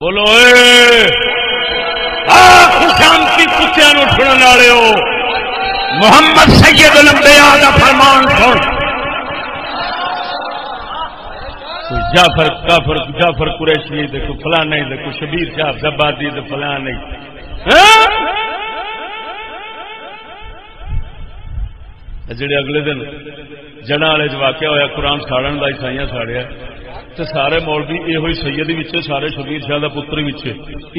بولو خوشامتی کتیا نو سنن والے ہو محمد سید الانبیاء دا فرمان سن جعفر قریشی دیکھو فلاں نہیں دیکھو شبیر شاہ زبادی دے فلاں نہیں جڑے اگلے دن جڑا والے واقعہ ہویا قرآن ساڑن کا عیسائیاں ساڑیا تو سارے مولوی یہ ہوئی سید وچے سارے شبیر شاہ دا پتر وچے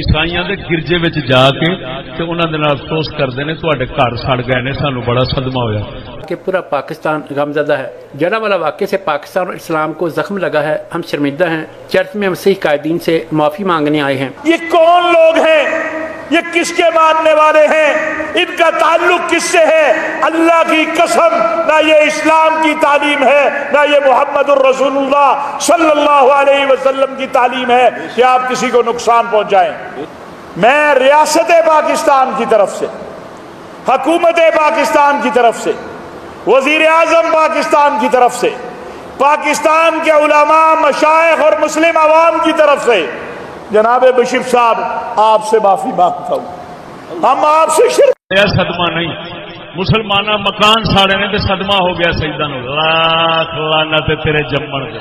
عیسائیاں دے گرجے وچ جا کے تے انہاں دے نال افسوس کردے نے تواڈے گھر سڑ گئے نے سانو بڑا صدمہ ہویا کہ پورا پاکستان غمزدہ ہے. جڑا والا واقعے سے پاکستان اور اسلام کو زخم لگا ہے. ہم شرمندہ ہیں. چرچ میں مسیح قائدین سے معافی مانگنے آئے ہیں. یہ کون لوگ ہیں؟ یہ کس کے ماننے والے ہیں؟ ان کا تعلق کس سے ہے؟ اللہ کی قسم نہ یہ اسلام کی تعلیم ہے نہ یہ محمد الرسول اللہ صلی اللہ علیہ وسلم کی تعلیم ہے کہ آپ کسی کو نقصان پہنچائیں. میں ریاست پاکستان کی طرف سے، حکومت پاکستان کی طرف سے، وزیر اعظم پاکستان کی طرف سے، پاکستان کے علماء، مشائخ اور مسلم عوام کی طرف سے جناب بشیر صاحب آپ سے معافی مانگتا ہوں. ہم آپ سے صدمہ نہیں، مسلمانہ مکان ساڑے نے تو صدمہ ہو گیا سجدہ نو. لاکھ لعنت تیرے جمن دے.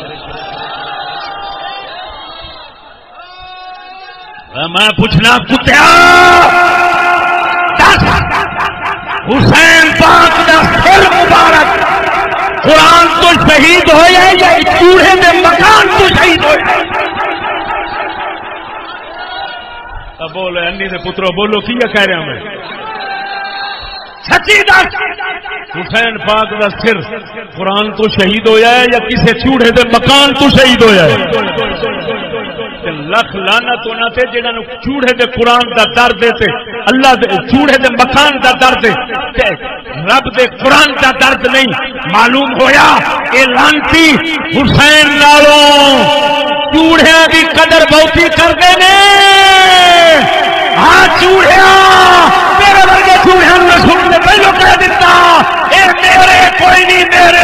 میں پوچھنا کتیا حسین پاک دا سر مبارک قرآن تو شہید ہوئے یا چوڑے دے مکان تو شہید ہوئے؟ بولو انی دے پترو بولو کی کہہ رہا میں سچی دس حسین پاک دا سر قرآن تو شہید ہویا ہے یا کسی چوڑے دے مکان تو شہید ہویا ہے؟ لکھ لعنت ہونا تے جنہاں نو چوڑے دے قرآن دا درد تے اللہ دے چوڑے دے مکان دا درد تے رب دے قرآن دا درد نہیں معلوم ہویا. اے لعنتی حسین نالوں چوڑیاں دی قدر بہتی کردے نے. ہاں چوڑیا میرے ورگے چوڑیاں نو سن دے پہلو کہہ دیتا اے میرے کوئی نہیں میرے